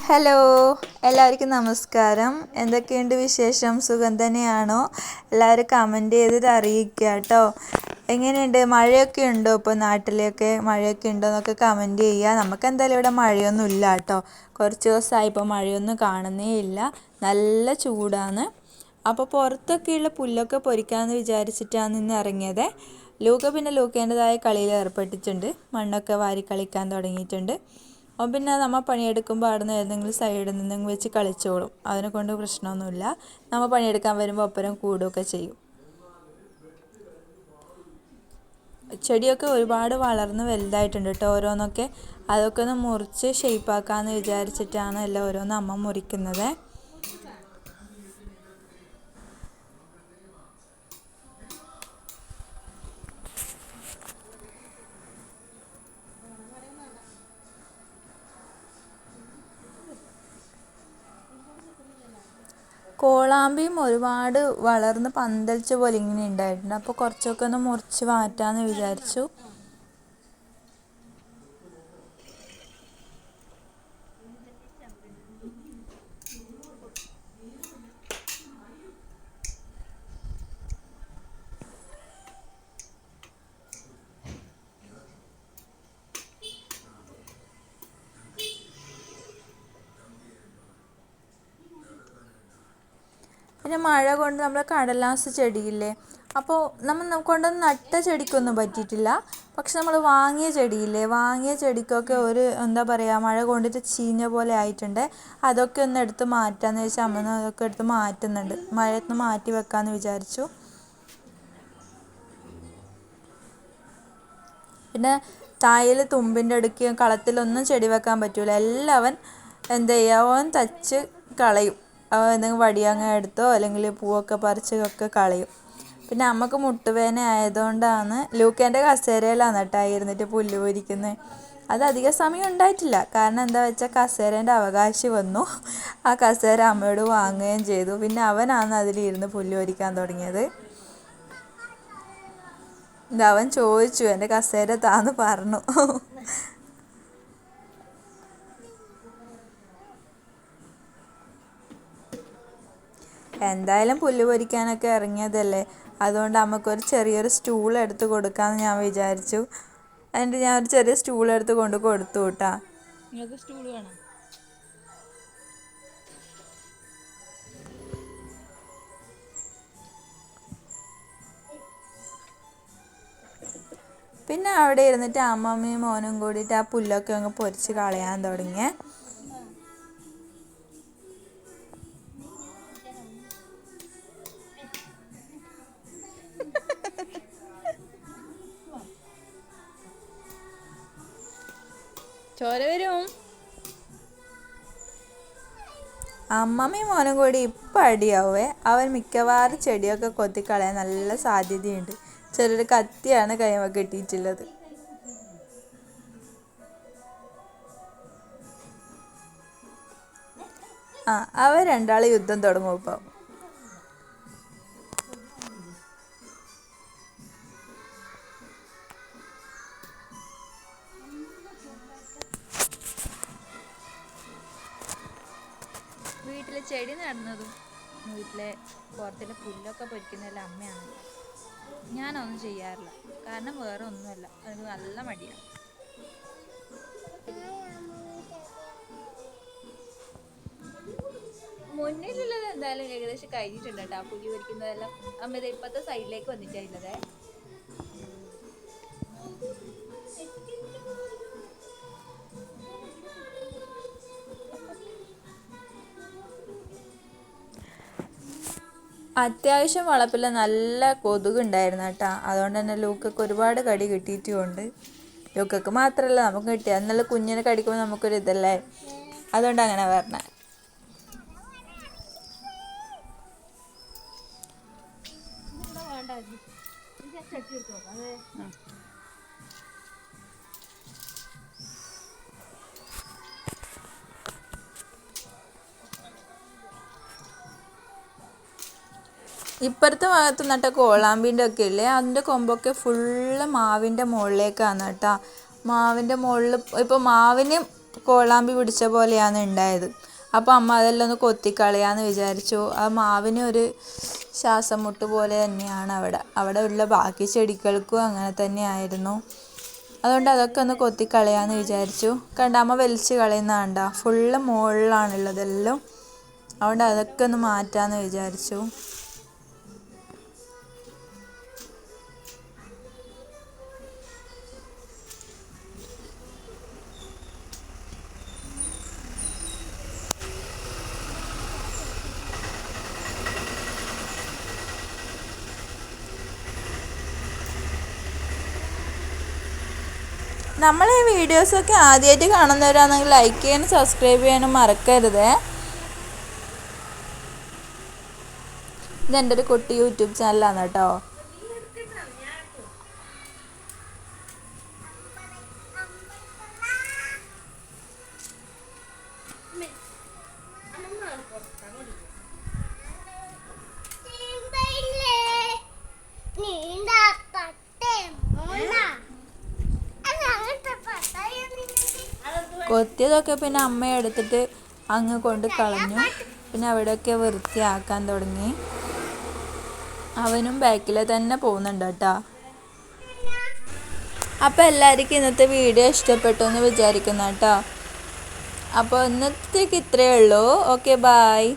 Hello, എല്ലാവർക്കും നമസ്കാരം. എന്തൊക്കെയുണ്ട് വിശേഷം? സുഖം തന്നെയാണോ? എല്ലാവരും കമൻറ്റ് ചെയ്തിട്ട് അറിയിക്കുക കേട്ടോ. എങ്ങനെയുണ്ട്, മഴയൊക്കെ ഉണ്ടോ? ഇപ്പോൾ നാട്ടിലൊക്കെ മഴയൊക്കെ ഉണ്ടോ എന്നൊക്കെ കമൻറ്റ് ചെയ്യുക. നമുക്ക് എന്തായാലും ഇവിടെ മഴയൊന്നും ഇല്ല കേട്ടോ. കുറച്ച് ദിവസമായി ഇപ്പോൾ മഴയൊന്നും കാണുന്നേ ഇല്ല. നല്ല ചൂടാണ്. അപ്പോൾ പുറത്തൊക്കെയുള്ള പുല്ലൊക്കെ പൊരിക്കാമെന്ന് വിചാരിച്ചിട്ടാണ് ഇന്ന് ഇറങ്ങിയത്. ലൂക്ക പിന്നെ ലൂക്കേൻ്റെതായ കളിയിൽ ഏർപ്പെട്ടിട്ടുണ്ട്. മണ്ണൊക്കെ വാരി കളിക്കാൻ തുടങ്ങിയിട്ടുണ്ട്. അപ്പം പിന്നെ നമ്മൾ പണിയെടുക്കുമ്പോൾ അവിടെ നിന്ന് ഏതെങ്കിലും സൈഡിൽ നിന്നെങ്കിലും വെച്ച് കളിച്ചോളും. അതിനെ കൊണ്ട് പ്രശ്നമൊന്നുമില്ല. നമ്മൾ പണിയെടുക്കാൻ വരുമ്പോൾ ഒപ്പരം കൂടുകയൊക്കെ ചെയ്യും. ചെടിയൊക്കെ ഒരുപാട് വളർന്ന് വലുതായിട്ടുണ്ട് കേട്ടോ ഓരോന്നൊക്കെ. അതൊക്കെ ഒന്ന് മുറിച്ച് ഷേപ്പാക്കാമെന്ന് വിചാരിച്ചിട്ടാണ് എല്ലാം ഓരോന്ന് അമ്മ മുറിക്കുന്നത്. കോളാമ്പിയും ഒരുപാട് വളർന്ന് പന്തലിച്ച പോലെ ഇങ്ങനെ ഉണ്ടായിട്ടുണ്ട്. അപ്പോൾ കുറച്ചൊക്കെ ഒന്ന് മുറിച്ച് മാറ്റാമെന്ന് വിചാരിച്ചു. പിന്നെ മഴ കൊണ്ട് നമ്മൾ കടലാസ് ചെടിയില്ലേ, അപ്പോൾ നമ്മൾ കൊണ്ടുവന്ന് നട്ട ചെടിക്കൊന്നും പറ്റിയിട്ടില്ല. പക്ഷെ നമ്മൾ വാങ്ങിയ ചെടിക്കൊക്കെ ഒരു എന്താ പറയുക, മഴ കൊണ്ടിട്ട് ചീഞ്ഞ പോലെ ആയിട്ടുണ്ട്. അതൊക്കെ ഒന്ന് എടുത്ത് മാറ്റാമെന്ന് വെച്ചാൽ അമ്മ അതൊക്കെ എടുത്ത് മാറ്റുന്നുണ്ട്. മഴയത്ത് മാറ്റി വെക്കാമെന്ന് വിചാരിച്ചു. പിന്നെ തായൽ തുമ്പിൻ്റെ അടുക്ക് കളത്തിലൊന്നും ചെടി വെക്കാൻ പറ്റില്ല. എല്ലാവൻ എന്താ ചെയ്യുക, അവൻ തച്ച് കളയും. എന്തെങ്കിലും വടിയങ്ങ എടുത്തോ അല്ലെങ്കിൽ പൂവൊക്കെ പറിച്ചൊക്കെ കളയും. പിന്നെ അമ്മക്ക് മുട്ടുവേദന ആയതുകൊണ്ടാണ് ലൂക്കേൻ്റെ കസേരയിലാണ് കേട്ടോ ഇരുന്നിട്ട് പുല്ല് പൊരിക്കുന്നത്. അത് അധിക സമയം ഉണ്ടായിട്ടില്ല. കാരണം എന്താ വെച്ചാൽ കസേരേൻ്റെ അവകാശി വന്നു. ആ കസേര അമ്മയോട് വാങ്ങുകയും ചെയ്തു. പിന്നെ അവനാണ് അതിലിരുന്ന് പുല്ല് പൊരിക്കാൻ തുടങ്ങിയത്. അവൻ ചോദിച്ചു, എൻ്റെ കസേര താന്ന് പറഞ്ഞു. എന്തായാലും പുല്ല് പൊരിക്കാനൊക്കെ ഇറങ്ങിയതല്ലേ, അതുകൊണ്ട് നമുക്കൊരു ചെറിയൊരു സ്റ്റൂൾ എടുത്ത് കൊടുക്കാമെന്ന് ഞാൻ വിചാരിച്ചു. എന്നിട്ട് ഞാൻ ഒരു ചെറിയ സ്റ്റൂൾ എടുത്ത് കൊടുത്തു കേട്ടാ. നിങ്ങൾക്ക് സ്റ്റൂൾ വേണം? പിന്നെ അവിടെ ഇരുന്നിട്ട് അമ്മമ്മയും മോനും കൂടിയിട്ട് ആ പുല്ലൊക്കെ അങ്ങ് പൊരിച്ച് കളയാൻ തുടങ്ങിയേ. ചോര വരും. അമ്മമ്മയും മോനും കൂടി ഇപ്പം അടിയാവേ. അവൻ മിക്കവാറും ചെടിയൊക്കെ കൊത്തിക്കളയാൻ നല്ല സാധ്യതയുണ്ട്. ചെറിയൊരു കത്തിയാണ് കൈമ കെട്ടിയിട്ടുള്ളത്. അവർ രണ്ടാളും യുദ്ധം തുടങ്ങും ഇപ്പം. വീട്ടിലെ ചെടി നടന്നതും വീട്ടിലെ പുറത്തിലെ പുല്ലൊക്കെ പൊരിക്കുന്നതെല്ലാം അമ്മയാണ്. ഞാനൊന്നും ചെയ്യാറില്ല. കാരണം വേറെ ഒന്നുമല്ല, എനിക്ക് നല്ല മടിയാണ്. മുന്നിലുള്ളത് എന്തായാലും ഏകദേശം കഴിഞ്ഞിട്ടുണ്ട് കേട്ടോ. പുലി പൊരിക്കുന്നതെല്ലാം അമ്മ ഇത് ഇപ്പോഴത്തെ സൈഡിലേക്ക് വന്നിട്ടുള്ളത്. അത്യാവശ്യം വളപ്പിൽ നല്ല കൊതുകുണ്ടായിരുന്നു കേട്ടോ. അതുകൊണ്ട് തന്നെ ലൂക്കൊക്കെ ഒരുപാട് കടി കിട്ടിയിട്ടുമുണ്ട്. ലൂക്കൊക്കെ മാത്രമല്ല നമുക്ക് കിട്ടിയ എന്നുള്ള കുഞ്ഞിനെ കടിക്കുമ്പോൾ നമുക്കൊരു ഇതല്ലേ, അതുകൊണ്ട് അങ്ങനെ പറഞ്ഞ. ഇപ്പുറത്തെ ഭാഗത്ത് നട്ട കോളാമ്പീൻ്റെ ഒക്കെ ഇല്ലേ, അതിൻ്റെ കൊമ്പൊക്കെ ഫുള്ള് മാവിൻ്റെ മുകളിലേക്കാണ് കേട്ടോ. മാവിൻ്റെ മുകളിൽ ഇപ്പോൾ മാവിന് കോളാമ്പി പിടിച്ച പോലെയാണ് ഉണ്ടായത്. അപ്പോൾ അമ്മ അതെല്ലാം ഒന്ന് കൊത്തിക്കളയാന്ന് വിചാരിച്ചു. ആ മാവിന് ഒരു ശ്വാസം മുട്ട് പോലെ തന്നെയാണ് അവിടെ ഉള്ള ബാക്കി ചെടികൾക്കും അങ്ങനെ തന്നെയായിരുന്നു. അതുകൊണ്ട് അതൊക്കെ ഒന്ന് കൊത്തിക്കളയാന്ന് വിചാരിച്ചു. കണ്ട അമ്മ വലിച്ച് കളയുന്ന കണ്ട ഫുള്ള് മുകളിലാണുള്ളതെല്ലാം. അതുകൊണ്ട് അതൊക്കെ ഒന്ന് മാറ്റാമെന്ന് വിചാരിച്ചു. നമ്മളെ വീഡിയോസൊക്കെ ആദ്യമായിട്ട് കാണുന്നവരാണെങ്കിൽ ലൈക്ക് ചെയ്യാനും സബ്സ്ക്രൈബ് ചെയ്യാനും മറക്കരുത്. ഇതെൻ്റെ ഒരു കുട്ടി യൂട്യൂബ് ചാനലാണ് കേട്ടോ. കൊത്തിയതൊക്കെ പിന്നെ അമ്മ എടുത്തിട്ട് അങ്ങ് കൊണ്ട് കളഞ്ഞു. പിന്നെ അവിടെയൊക്കെ വൃത്തിയാക്കാൻ തുടങ്ങി. അവനും ബാക്കിൽ തന്നെ പോകുന്നുണ്ട് കേട്ടോ. അപ്പോൾ എല്ലാവർക്കും ഇന്നത്തെ വീഡിയോ ഇഷ്ടപ്പെട്ടു എന്ന് വിചാരിക്കുന്നു കേട്ടോ. അപ്പോൾ ഇന്നത്തേക്ക് ഇത്രയേ ഉള്ളൂ. Okay, bye.